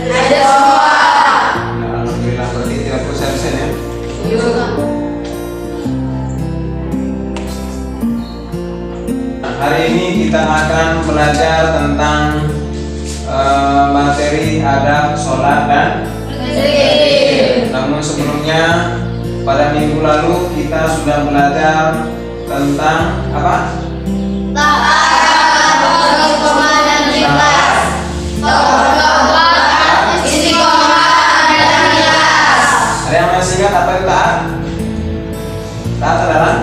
Ada semua. Nah, alhamdulillah berarti tidak perlu saya absen ya. Iya. Hari ini kita akan belajar tentang materi adab sholat dan zikir. Namun sebelumnya pada minggu lalu kita sudah belajar tentang apa? Taat, istiqomah dan ikhlas. Taubat, istiqomah dan ikhlas. Ada yang masih ingat apa itu taat? Taat adalah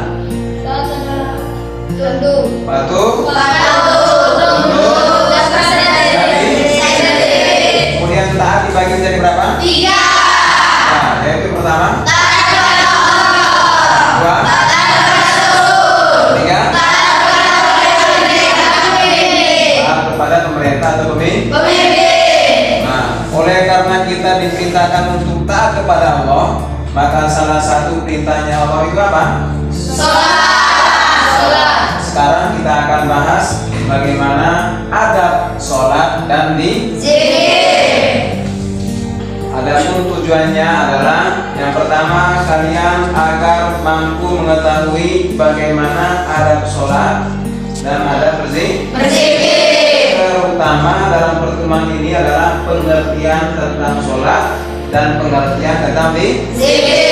Tunduk. patuh, Tunduk. kemudian taat dibagi menjadi berapa? 3. Nah, yaitu pertama, Taat kepada Allah. 2, Taat kepada Rasul. 3, Pemimpin. taat kepada pemerintah atau pemimpin. Pemimpin. Nah, oleh karena kita diperintahkan untuk taat kepada Allah, maka salah satu perintahnya Allah itu apa? Sholat. Sekarang kita akan bahas bagaimana adab sholat dan Zikir. adapun tujuannya adalah yang pertama, kalian agar mampu mengetahui bagaimana adab sholat dan adab berzikir. Terutama dalam pertemuan ini adalah pengertian tentang sholat dan pengertian tentang Zikir.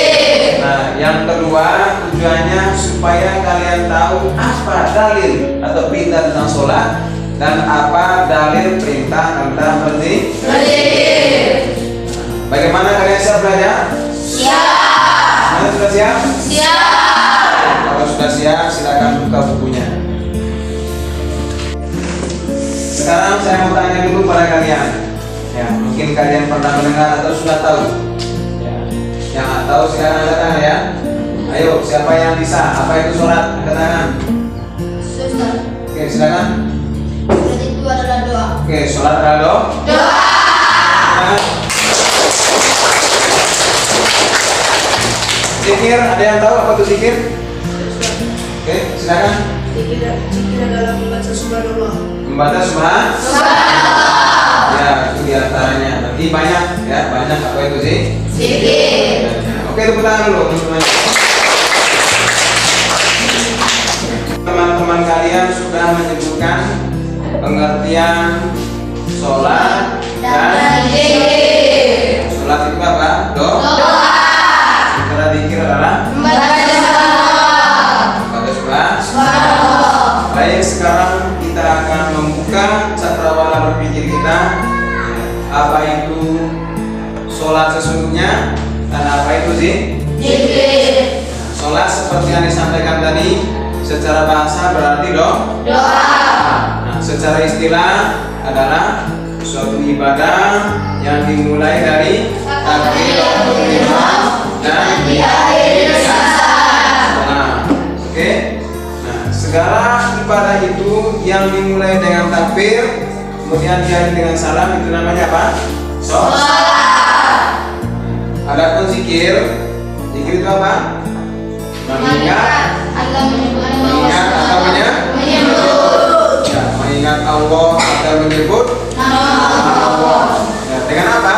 Nah, yang kedua tujuannya supaya kalian tahu apa dalil atau perintah tentang sholat dan apa dalil perintah tentang berzikir. Bagaimana kalian siap belajar? Siap. Mana sudah siap? Siap. Kalau sudah siap, silakan buka bukunya. Sekarang saya mau tanya dulu pada kalian. Ya, mungkin kalian pernah mendengar atau sudah tahu. Ya. Yang nggak tahu sekarang angkat tangan ya. Ayo, siapa yang bisa? Apa itu sholat? Angkat tangan. Susah. Oke, silakan. Jadi itu adalah doa. Oke, sholat adalah doa. Silakan. Zikir, ada yang tahu apa itu zikir? Oke, silakan. Zikir adalah membaca subhanallah. Membaca subhan. Ya, itu diantaranya. Berarti banyak ya, banyak apa itu sih? Zikir. Oke, tepuk tangan dulu teman-teman. Teman-teman kalian sudah menyebutkan pengertian sholat dan Zikir. sholat itu apa? Doa. Sementara zikir adalah Membaca subhanallah. pada subhan. Subhanallah. Baik, sekarang kita akan membuka cakrawala berpikir kita. Apa itu sholat sesungguhnya dan apa itu Zikir. sholat seperti yang disampaikan tadi secara bahasa berarti Doa. Nah, secara istilah adalah suatu ibadah yang dimulai dari takbiratul ihram dan diakhiri dengan salam. nah, oke. Nah, segala ibadah itu yang dimulai dengan takbir kemudian diakhiri dengan salam itu namanya apa? Sholat. Adapun zikir itu apa? Mengingat Mengingat atau menyebut ya, mengingat Allah atau menyebut nama Allah. ya, dengan apa?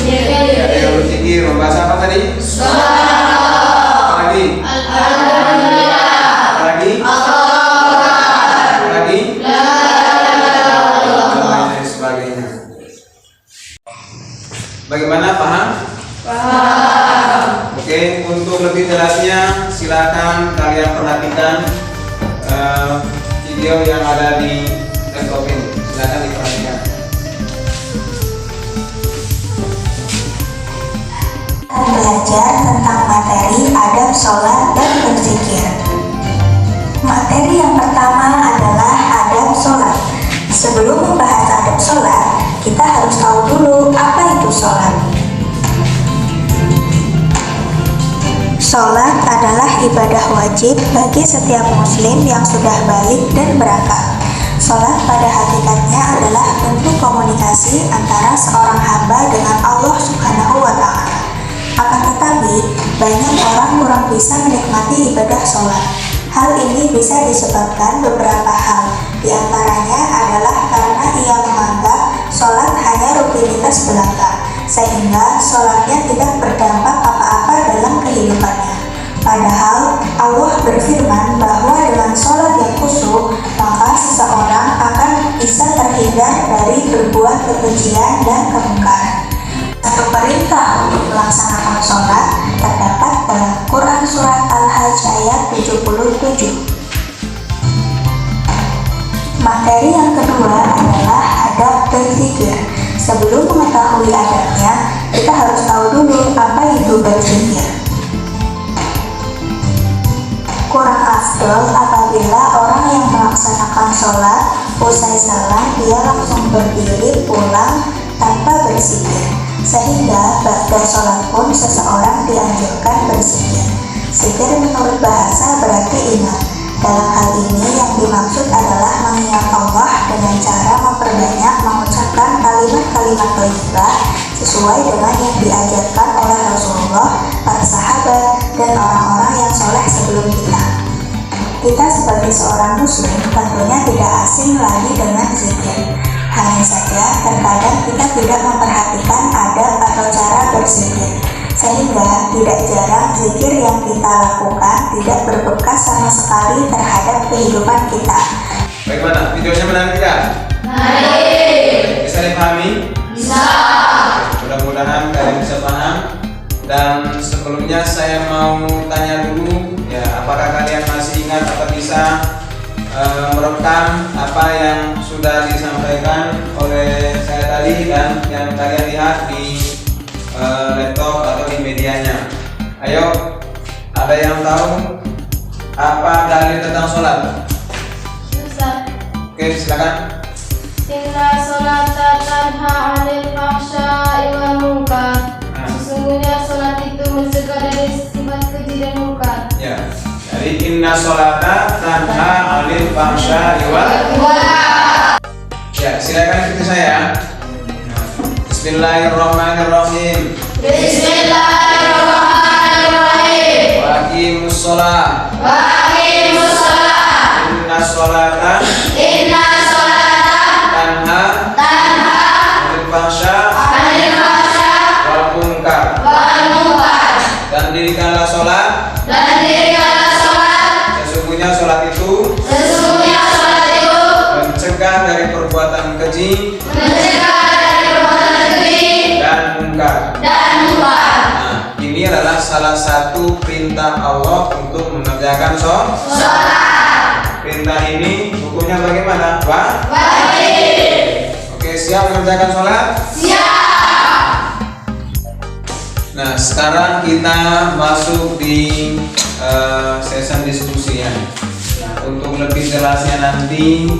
Ya, dengan berzikir, membahas apa tadi? Subhanallah. Apa lagi? Alhamdulillah. Apa lagi? Allahu Akbar. Apa lagi? La ilaha illallah. Dan sebagainya. Bagaimana, paham? Paham. Oke, untuk lebih jelasnya silakan kalian perhatikan video yang ada di laptop ini. Silakan diperhatikan. Belajar tentang materi adab sholat dan berzikir. Materi yang pertama adalah adab sholat. Sebelum membahas adab sholat, kita harus tahu dulu apa itu sholat. Sholat adalah ibadah wajib bagi setiap muslim yang sudah balik dan berakal. Sholat pada hakikatnya adalah bentuk komunikasi antara seorang hamba dengan Allah Subhanahu wa Ta'ala. Akan tetapi, banyak orang kurang bisa menikmati ibadah sholat. Hal ini bisa disebabkan beberapa hal. Di antaranya adalah karena ia menganggap sholat hanya rutinitas sehingga sholatnya tidak berdampak apa-apa dalam kehidupannya. Padahal Allah berfirman bahwa dengan sholat yang khusyuk, maka seseorang akan bisa terhindar dari berbuat kekejian dan kemungkaran. Satu perintah untuk melaksanakan sholat terdapat dalam Quran Surat Al-Hajj ayat 77. Materi yang kedua adalah adab berzikir. Sebelum mengetahui adabnya, kita harus tahu dulu apa itu berzikir. Kurang afdol apabila orang yang melaksanakan sholat usai salam dia langsung berdiri pulang tanpa berzikir, sehingga ba'da sholat pun seseorang dianjurkan berzikir. Zikir menurut bahasa berarti ingat. Dalam hal ini yang dimaksud adalah mengingat Allah dengan cara memperbanyak mengucapkan kalimat-kalimat thayyibah sesuai dengan yang diajarkan oleh Rasulullah, para sahabat, dan orang-orang yang soleh sebelum kita. Kita sebagai seorang muslim tentunya tidak asing lagi dengan zikir. Hanya saja terkadang kita tidak memperhatikan adab atau cara berzikir, sehingga tidak jarang zikir yang kita lakukan tidak berbekas sama sekali terhadap kehidupan kita. Bagaimana? Videonya menarik tidak? Menarik. Bisa dipahami? Bisa. Mudah-mudahan kalian bisa paham. Dan sebelumnya saya mau tanya dulu, ya, apakah kalian masih ingat atau bisa merekam apa yang sudah disampaikan oleh saya tadi dan yang kalian lihat di laptop atau di medianya. Ayo, ada yang tahu apa dalil tentang sholat? Ustaz, Oke, silakan. inna sholata tanha 'anil fahsya'i wal munkar. Sesungguhnya sholat itu mencegah dari sifat keji dan munkar. Ya, dari inna sholata tanha 'anil fahsya'i wal munkar. Ya, silakan ikuti saya. Bismillahirrahmanirrahim. Bismillahirrahmanirrahim. Wa aqimus sholat. Wa aqimus sholat. Inna sholata Inna sholata tanha tanha 'anil fahsya'i 'anil fahsya'i wal munkar. wal munkar. Dan dirikanlah sholat. Dan dirikanlah sholat. Sesungguhnya sholat itu Sesungguhnya sholat itu mencegah dari perbuatan keji mencegah dari perbuatan keji dan munkar. dan munkar. Nah, ini adalah salah satu perintah Allah untuk mengerjakan Sholat perintah ini hukumnya bagaimana, Pak? wajib. Oke, siap mengerjakan sholat? Siap. Nah, sekarang kita masuk di sesi diskusi ya. Nah, untuk lebih jelasnya nanti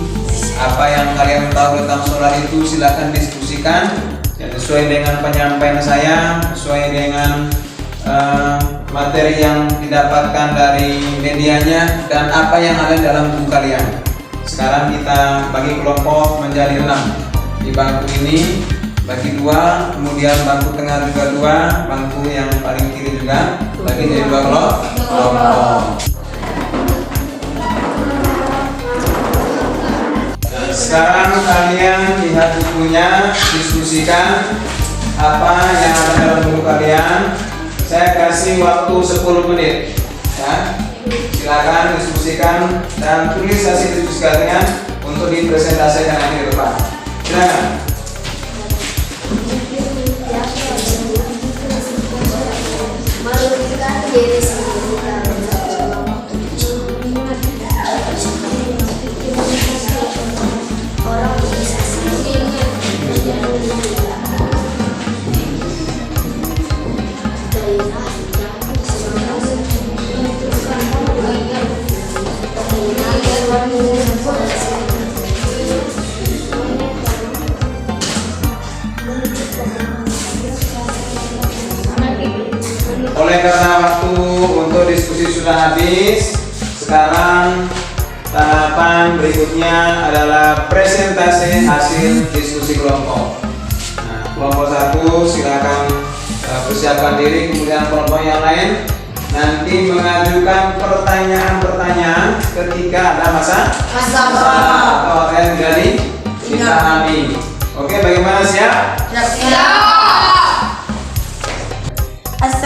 apa yang kalian tahu tentang sholat itu silakan diskusikan ya, sesuai dengan penyampaian saya, sesuai dengan materi yang didapatkan dari medianya dan apa yang ada dalam buku kalian. Sekarang kita bagi kelompok menjadi 6 di bangku ini, bagi 2, kemudian bangku tengah juga 2, bangku yang paling kiri juga bagi jadi 2 kelompok. Nah, sekarang kalian lihat bukunya, diskusikan apa yang ada dalam buku kalian. Saya kasih waktu 10 menit ya. Silakan diskusikan dan tulis hasil diskusi kalian untuk dipresentasikan nanti di depan. Silakan. Merugikan diri sendiri dalam waktu kecil. Orang bisa Oleh karena waktu untuk diskusi sudah habis, sekarang tahapan berikutnya adalah presentasi hasil diskusi kelompok. Nah, kelompok 1 silakan persiapkan diri, kemudian kelompok yang lain nanti mengajukan pertanyaan-pertanyaan ketika ada masalah atau apa yang jadi dipahami. Oke, bagaimana, siap? Siap.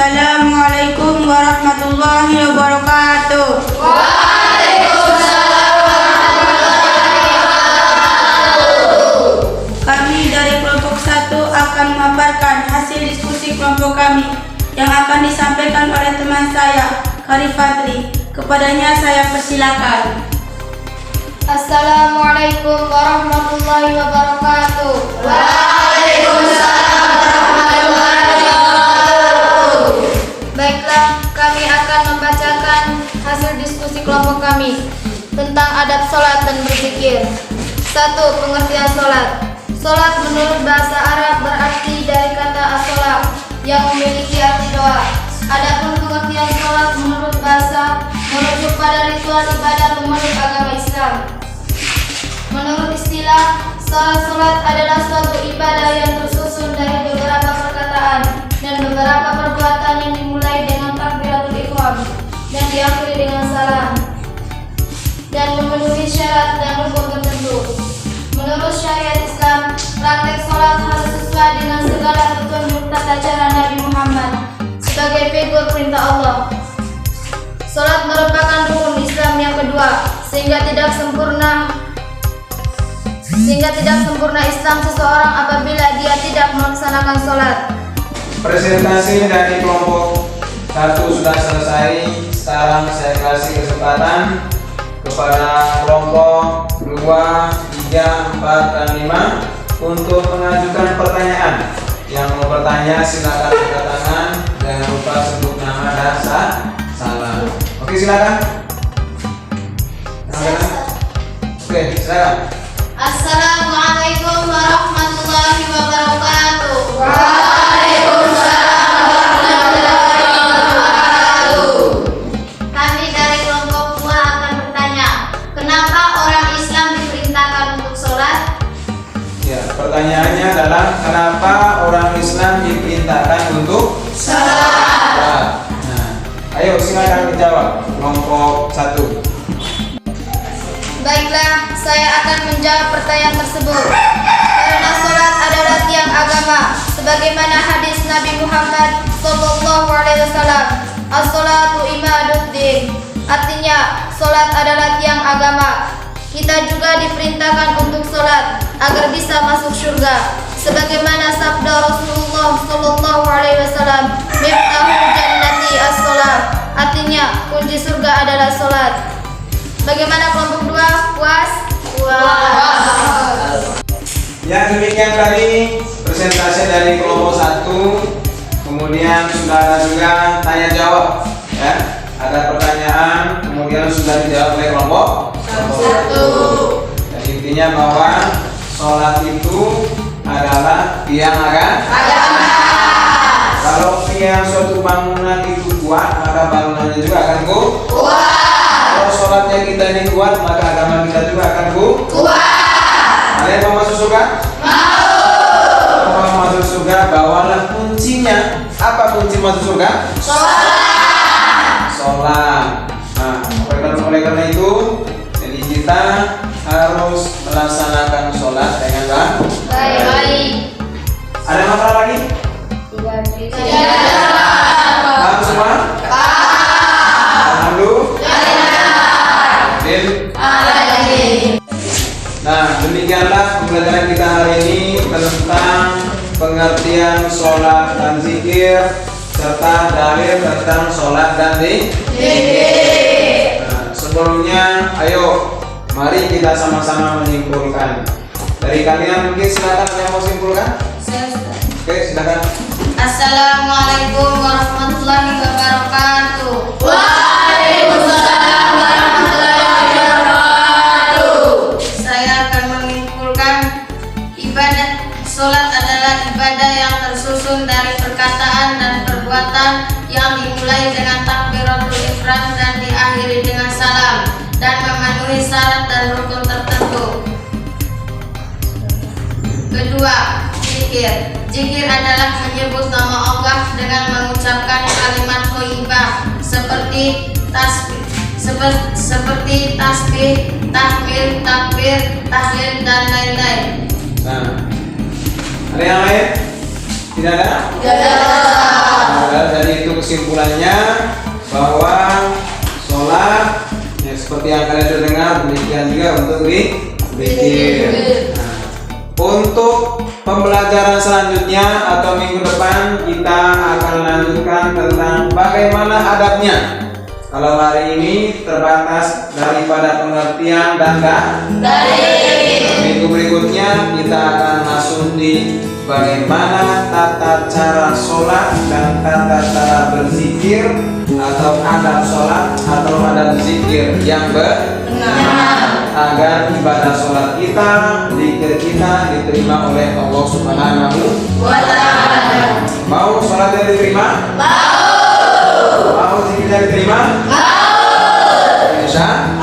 Assalamualaikum warahmatullahi wabarakatuh. Kami dari kelompok 1 akan memaparkan hasil diskusi kelompok kami yang akan disampaikan oleh teman saya, Kari Fadli. Kepadanya saya persilakan. Assalamualaikum warahmatullahi wabarakatuh. Baiklah, kami akan membacakan hasil diskusi kelompok kami tentang adab sholat dan berzikir. 1. Pengertian sholat. Sholat menurut bahasa Arab berarti dari kata as-sholat yang memiliki arti doa. Adapun pengertian sholat menurut bahasa merujuk pada ritual ibadah pemeluk agama Islam. Menurut istilah, sholat adalah suatu ibadah yang tersusun dari beberapa perkataan dan beberapa perbuatan yang dimulai dengan takbiratul ihram dan diakhiri dengan salam dan memenuhi syarat dan rukun tertentu. Menurut syariat Islam, praktek sholat harus sesuai dengan segala petunjuk tata cara Nabi Muhammad sebagai figur perintah Allah. Sholat merupakan rukun Islam yang kedua, sehingga tidak sempurna Islam seseorang apabila dia tidak melaksanakan sholat. Presentasi dari kelompok 1 sudah selesai. Sekarang saya kasih kesempatan kepada kelompok 2, 3, 4, dan 5 untuk mengajukan pertanyaan. Yang mau bertanya silakan angkat tangan, jangan lupa sebut nama dan salam. Oke, silakan. Oke, silakan. Assalamualaikum warahmatullahi wabarakatuh. Kami dari kelompok 2 akan bertanya, kenapa orang Islam diperintahkan untuk sholat? Ya, pertanyaannya adalah kenapa orang Islam diperintahkan untuk sholat? Nah, ayo silakan dijawab kelompok 1. Baiklah, saya akan menjawab pertanyaan tersebut. Karena sholat adalah tiang agama, sebagaimana hadis Nabi Muhammad SAW. As-sholatu imaduddin. Artinya, sholat adalah tiang agama. Kita juga diperintahkan untuk sholat agar bisa masuk surga. Sebagaimana sabda Rasulullah SAW, "Miftahul jannati as-sholat." Artinya, kunci surga adalah sholat. Bagaimana kelompok 2? Puas? Ya, demikian tadi presentasi dari kelompok 1. Kemudian sudah ada juga tanya jawab, ya. Ada pertanyaan, kemudian sudah dijawab oleh kelompok 1. Jadi intinya bahwa sholat itu adalah tiang agama. Kalau tiang suatu bangunan itu kuat, maka bangunannya juga akan kuat. Kalau sholatnya kita ini kuat, maka agama kita juga akan kuat. Kalian mau masuk surga? Mau. Kalau mau masuk surga, bawalah kuncinya. Apa kunci masuk surga? Sholat. Nah, oleh karena itu, jadi kita harus melaksanakan sholat dengan baik. Ada masalah lagi? Tidak. Paham semua? Nah, demikianlah pembelajaran kita hari ini tentang pengertian sholat dan zikir serta dalil tentang sholat dan zikir. Nah, sebelumnya, ayo mari kita sama-sama menyimpulkan. Dari kalian mungkin silakan yang mau simpulkan. Oke, silakan. Assalamualaikum warahmatullahi wabarakatuh. Waalaikumsalam warahmatullahi wabarakatuh. Saya akan menyimpulkan ibadah sholat adalah ibadah yang tersusun dari perkataan dan perbuatan yang dimulai dengan takbiratul ihram dan diakhiri dengan salam dan memenuhi syarat dan rukun tertentu. Kedua, zikir. Zikir adalah menyebut nama Allah dengan mengucapkan kalimat thayyibah seperti tasbih, tahmid, takbir, tahlil dan lain-lain. Nah, ada yang lain? Tidak ada? Tidak ada. Nah, jadi itu kesimpulannya bahwa sholat ya, seperti yang kalian sudah dengar, demikian juga untuk zikir. Nah, untuk pembelajaran selanjutnya atau minggu depan kita akan lanjutkan tentang bagaimana adabnya. Kalau hari ini terbatas daripada pengertian dan minggu berikutnya kita akan masuk di bagaimana tata cara sholat dan tata cara berzikir atau adab sholat atau adab zikir yang benar agar ibadah sholat kita, zikir kita diterima oleh Allah Subhanahu wa Ta'ala. Mau sholatnya diterima? Mau zikirnya diterima? Bisa?